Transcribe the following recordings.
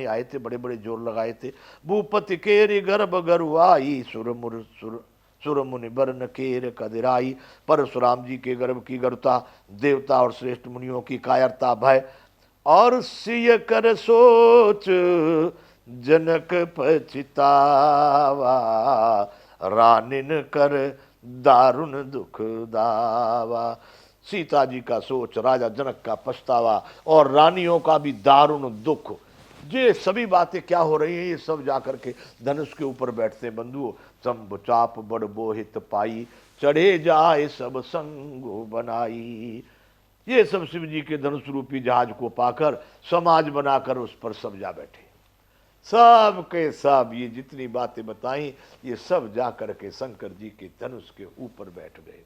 आए थे, बड़े बड़े जोर लगाए थे। भूपति केरी गर्भ गरुआई, सुर मुनि बरन केर कदिराई। परशुराम जी के गर्भ की गरुता, देवता और श्रेष्ठ मुनियों की कायरता भय, और सिय कर सोच जनक पछितावा, रानिन कर दारुण दुख दावा। सीता जी का सोच, राजा जनक का पछतावा और रानियों का भी दारुण दुख, ये सभी बातें क्या हो रही हैं, ये सब जाकर के धनुष के ऊपर बैठते हैं। बंधुओं, शंभु चाप बड़ बोहित पाई, चढ़े जाए सब संगो बनाई। ये सब शिव जी के धनुष रूपी जहाज को पाकर, समाज बनाकर उस पर सब जा बैठे। सब के सब ये जितनी बातें बताई, ये सब जाकर के शंकर जी के धनुष के ऊपर बैठ गए।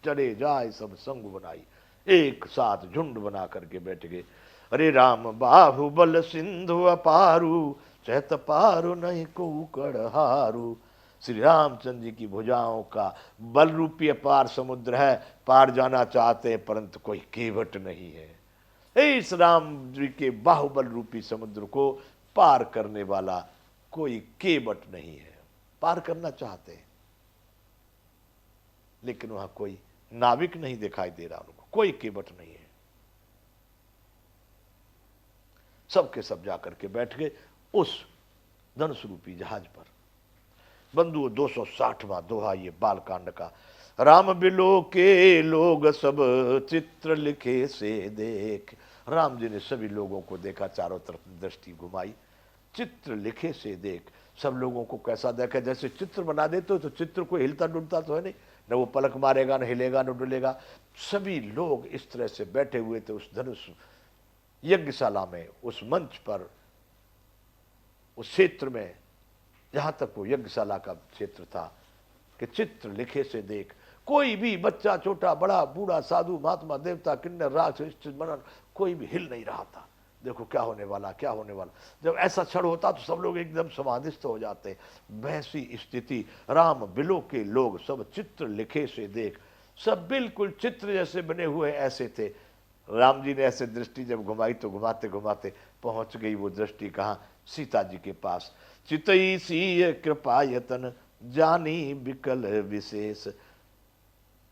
चढ़े जाए सब संग बनाई, एक साथ झुंड बना करके बैठ गए। अरे राम बाहुबल सिंधु अपारू, चहत पारो नहीं को कड़हारू। श्री रामचंद्र जी की भुजाओं का बल रूपी अपार समुद्र है, पार जाना चाहते हैं परंतु कोई केवट नहीं है। इस राम जी के बाहुबल रूपी समुद्र को पार करने वाला कोई केवट नहीं है। पार करना चाहते हैं लेकिन वहां कोई नाविक नहीं दिखाई दे रहा, उनको कोई केवट नहीं है। सबके सब जाकर के बैठ गए उस धनुष रूपी जहाज पर। बंधुओं, 260वां दोहा ये बालकांड का। राम बिलो के लोग सब चित्र लिखे से देख। राम जी ने सभी लोगों को देखा, चारों तरफ दृष्टि घुमाई। चित्र लिखे से देख, सब लोगों को कैसा देखा, जैसे चित्र बना देते तो चित्र को हिलता डुलता तो है नहीं, न वो पलक मारेगा, न हिलेगा, न डुलेगा। सभी लोग इस तरह से बैठे हुए थे उस धनुष यज्ञशाला में, उस मंच पर, उस क्षेत्र में, जहां तक वो यज्ञशाला का क्षेत्र था, कि चित्र लिखे से देख। कोई भी बच्चा, छोटा बड़ा, बूढ़ा, साधु, महात्मा, देवता, किन्नर, राक्षस, मनन, कोई भी हिल नहीं रहा था। देखो क्या होने वाला, क्या होने वाला। जब ऐसा क्षण होता तो सब लोग एकदम समाधिस्थ हो जाते। वैसी स्थिति, राम बिलो के लोग सब चित्र लिखे से देख। सब बिल्कुल चित्र जैसे बने हुए ऐसे थे। राम जी ने ऐसे दृष्टि जब घुमाई तो घुमाते घुमाते पहुंच गई वो दृष्टि कहाँ, सीता जी के पास। चितई सी कृपा यतन, जानी विकल विशेष।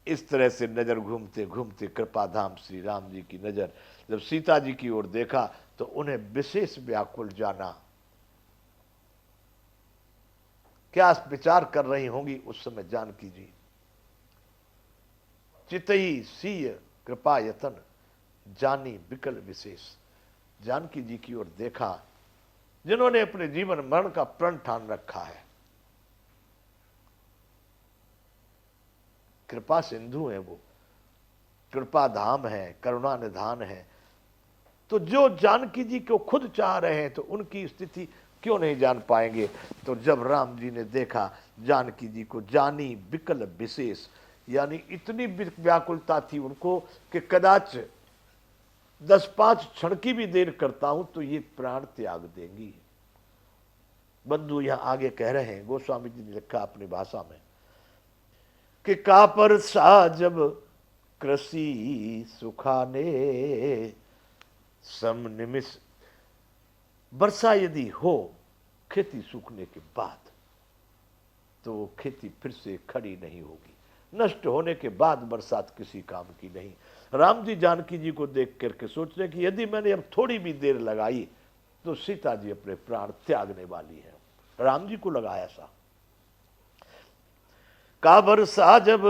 इस तरह से नजर घूमते घूमते कृपा धाम श्री राम जी की नजर जब सीता जी की ओर देखा तो उन्हें विशेष व्याकुल जाना। क्या विचार कर रही होंगी उस समय जानकी जी। चितई सीय कृपा यतन, जानी विकल विशेष। जानकी जी की ओर देखा जिन्होंने अपने जीवन मरण का प्रण ठान रखा है। कृपा सिंधु है वो, कृपा धाम है, करुणा निधान है। तो जो जानकी जी को खुद चाह रहे हैं तो उनकी स्थिति क्यों नहीं जान पाएंगे। तो जब राम जी ने देखा जानकी जी को, जानी विकल विशेष, यानी इतनी व्याकुलता थी उनको कि कदाच 10-5 क्षण की भी देर करता हूं तो ये प्राण त्याग देंगी। बंधु यहां आगे कह रहे हैं, गोस्वामी जी ने लिखा अपनी भाषा में कि कापर सा जब कृषि सुखाने, सम निमिष। वर्षा यदि हो खेती सूखने के बाद तो खेती फिर से खड़ी नहीं होगी, नष्ट होने के बाद बरसात किसी काम की नहीं। राम जी जानकी जी को देख करके सोच रहे कि यदि मैंने अब थोड़ी भी देर लगाई तो सीता जी अपने प्राण त्यागने वाली है। राम जी को लगा ऐसा। का वर्षा जब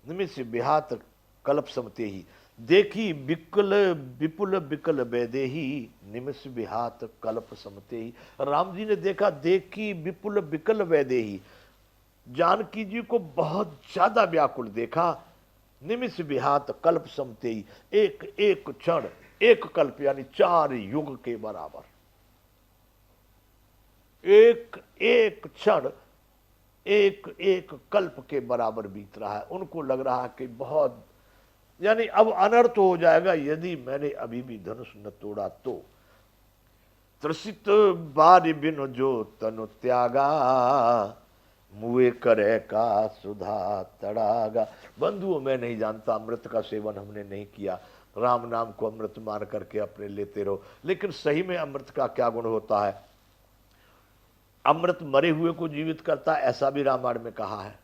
निमिष बिहात कल्प समते ही, देखी विकल विपुल विकल वैदेही, निमिष विहात कल्प समते ही। राम जी ने देखा, देखी विपुल विकल वैदेही, जानकी जी को बहुत ज्यादा व्याकुल देखा। निमिष विहात कल्प समते ही, एक एक क्षण, एक कल्प यानी 4 युग के बराबर, एक एक क्षण एक एक कल्प के बराबर बीत रहा है। उनको लग रहा है कि बहुत, यानी अब अनर्थ हो जाएगा यदि मैंने अभी भी धनुष न तोड़ा तो। त्रसित बारी बिन जो तनु त्यागा, मुए करे का सुधा तड़ागा। बंधुओं, मैं नहीं जानता, अमृत का सेवन हमने नहीं किया, राम नाम को अमृत मान करके अपने लेते रहो। लेकिन सही में अमृत का क्या गुण होता है? अमृत मरे हुए को जीवित करता है, ऐसा भी रामायण में कहा है।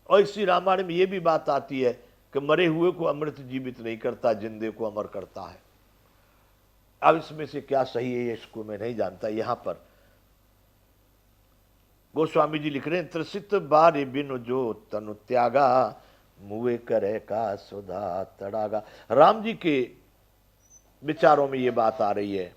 और इसी रामायण में यह भी बात आती है कि मरे हुए को अमृत जीवित नहीं करता, जिंदे को अमर करता है। अब इसमें से क्या सही है इसको मैं नहीं जानता। यहां पर गोस्वामी जी लिख रहे हैं, त्रसित बारे बिनु जो तनु त्यागा, मुए करे का सुधा तड़ागा। राम जी के विचारों में ये बात आ रही है,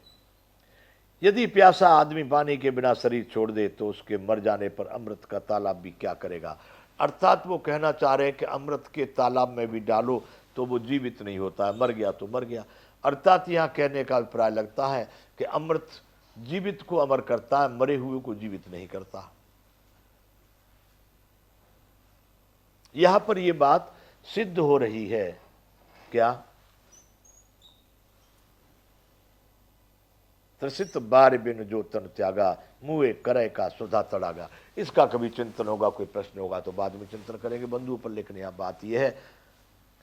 यदि प्यासा आदमी पानी के बिना शरीर छोड़ दे तो उसके मर जाने पर अमृत का तालाब भी क्या करेगा। अर्थात वो कहना चाह रहे हैं कि अमृत के तालाब में भी डालो तो वो जीवित नहीं होता है, मर गया तो मर गया। अर्थात यहां कहने का अभिप्राय लगता है कि अमृत जीवित को अमर करता है, मरे हुए को जीवित नहीं करता। यहां पर यह बात सिद्ध हो रही है क्या? त्रसित बार बिन जो तन त्यागा, मुए करे का सुधा तड़ागा। इसका कभी चिंतन होगा, कोई प्रश्न होगा तो बाद में चिंतन करेंगे बंधुओं पर। लेकिन यह बात यह है,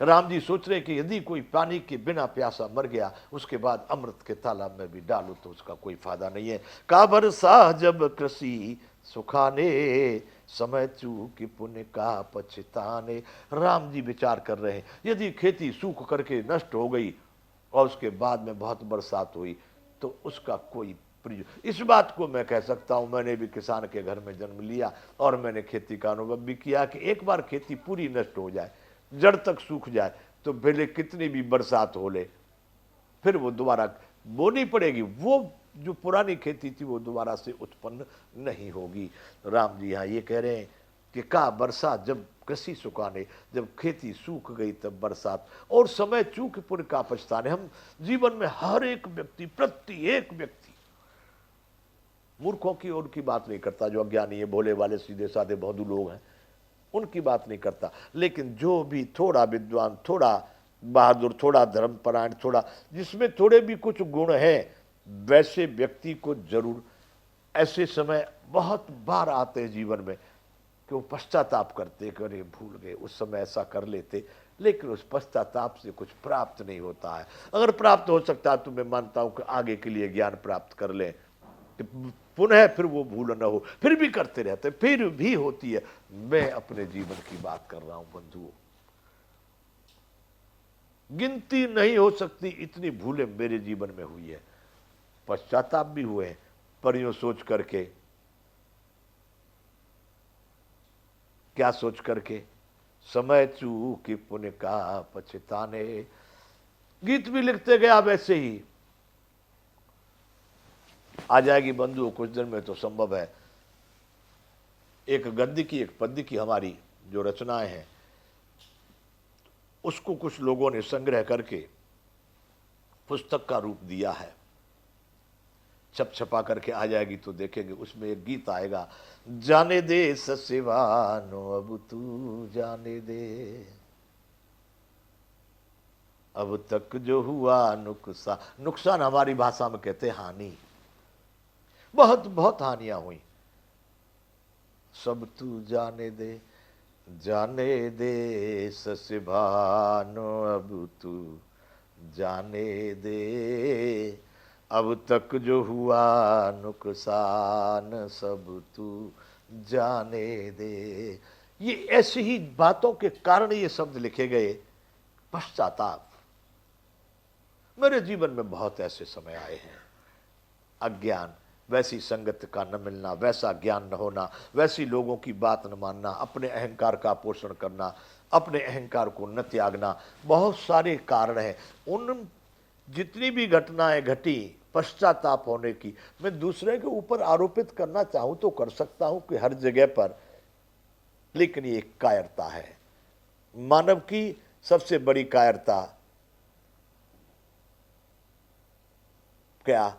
राम जी सोच रहे कि यदि कोई पानी के बिना प्यासा मर गया, उसके बाद अमृत के तालाब में भी डालो तो उसका कोई फायदा नहीं है। का बरसा जब कृषि सुखाने, समय चूक पुण्य का पछताने। राम जी विचार कर रहे हैं, यदि खेती सूख करके नष्ट हो गई और उसके बाद में बहुत बरसात हुई तो उसका कोई प्रयोजन। इस बात को मैं कह सकता हूं, मैंने भी किसान के घर में जन्म लिया और मैंने खेती का अनुभव भी किया कि एक बार खेती पूरी नष्ट हो जाए, जड़ तक सूख जाए, तो भले कितनी भी बरसात हो ले, फिर वो दोबारा बोनी पड़ेगी। वो जो पुरानी खेती थी वो दोबारा से उत्पन्न नहीं होगी। राम जी यहाँ ये कह रहे हैं कि का बरसात जब कृषि सुखाने, जब खेती सूख गई तब बरसात, और समय चूक पुण्य का पछताने। हम जीवन में हर एक व्यक्ति, प्रत्येक व्यक्ति, मूर्खों की और की बात नहीं करता, जो अज्ञानी है, भोले वाले सीधे साधे बौद्धू लोग हैं, उनकी बात नहीं करता। लेकिन जो भी थोड़ा विद्वान, थोड़ा बहादुर, थोड़ा धर्मपरायण, थोड़ा जिसमें थोड़े भी कुछ गुण हैं, वैसे व्यक्ति को जरूर ऐसे समय बहुत बार आते हैं जीवन में कि वो पश्चाताप करते कि अरे भूल गए, उस समय ऐसा कर लेते। लेकिन उस पश्चाताप से कुछ प्राप्त नहीं होता है। अगर प्राप्त हो सकता है तो मैं मानता हूं कि आगे के लिए ज्ञान प्राप्त कर लें, पुनः फिर वो भूल न हो, फिर भी करते रहते, फिर भी होती है। मैं अपने जीवन की बात कर रहा हूं बंधुओं, गिनती नहीं हो सकती इतनी भूलें मेरे जीवन में हुई है। पश्चाताप भी हुए हैं, पर यूं सोच करके, क्या सोच करके, समय चूक पुण्य का पछताने। गीत भी लिखते गया वैसे ही। आ जाएगी बंधुओं कुछ दिन में तो संभव है। एक गद्य की, एक पद्य की हमारी जो रचनाएं हैं, उसको कुछ लोगों ने संग्रह करके पुस्तक का रूप दिया है। छप छपा करके आ जाएगी तो देखेंगे, उसमें एक गीत आएगा, जाने दे ससिवानो अब तू जाने दे, अब तक जो हुआ नुकसान। नुकसान हमारी भाषा में कहते हैं हानि। बहुत बहुत हानियां हुई, सब तू जाने दे ससिवानो अब तू जाने दे, अब तक जो हुआ नुकसान सब तू जाने दे। ये ऐसी ही बातों के कारण ये शब्द लिखे गए। पश्चाताप। मेरे जीवन में बहुत ऐसे समय आए हैं, अज्ञान, वैसी संगत का न मिलना, वैसा ज्ञान न होना, वैसी लोगों की बात न मानना, अपने अहंकार का पोषण करना, अपने अहंकार को न त्यागना, बहुत सारे कारण हैं। उन जितनी भी घटनाएं घटी पश्चाताप होने की, मैं दूसरे के ऊपर आरोपित करना चाहूं तो कर सकता हूं कि हर जगह पर, लेकिन ये कायरता है। मानव की सबसे बड़ी कायरता क्या?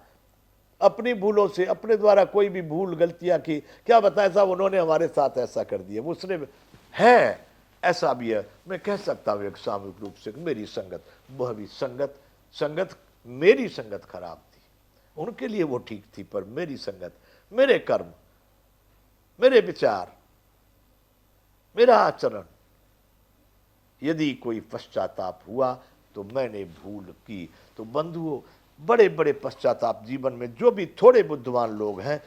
अपनी भूलों से, अपने द्वारा कोई भी भूल गलतियां की, क्या बताया साहब उन्होंने हमारे साथ ऐसा कर दिया, उसने है, ऐसा भी है। मैं कह सकता हूं एक सामूहिक रूप से मेरी संगत, वह भी संगत मेरी संगत खराब थी, उनके लिए वो ठीक थी, पर मेरी संगत, मेरे कर्म, मेरे विचार, मेरा आचरण, यदि कोई पश्चाताप हुआ तो मैंने भूल की। तो बंधुओं, बड़े बड़े पश्चाताप जीवन में, जो भी थोड़े बुद्धिमान लोग हैं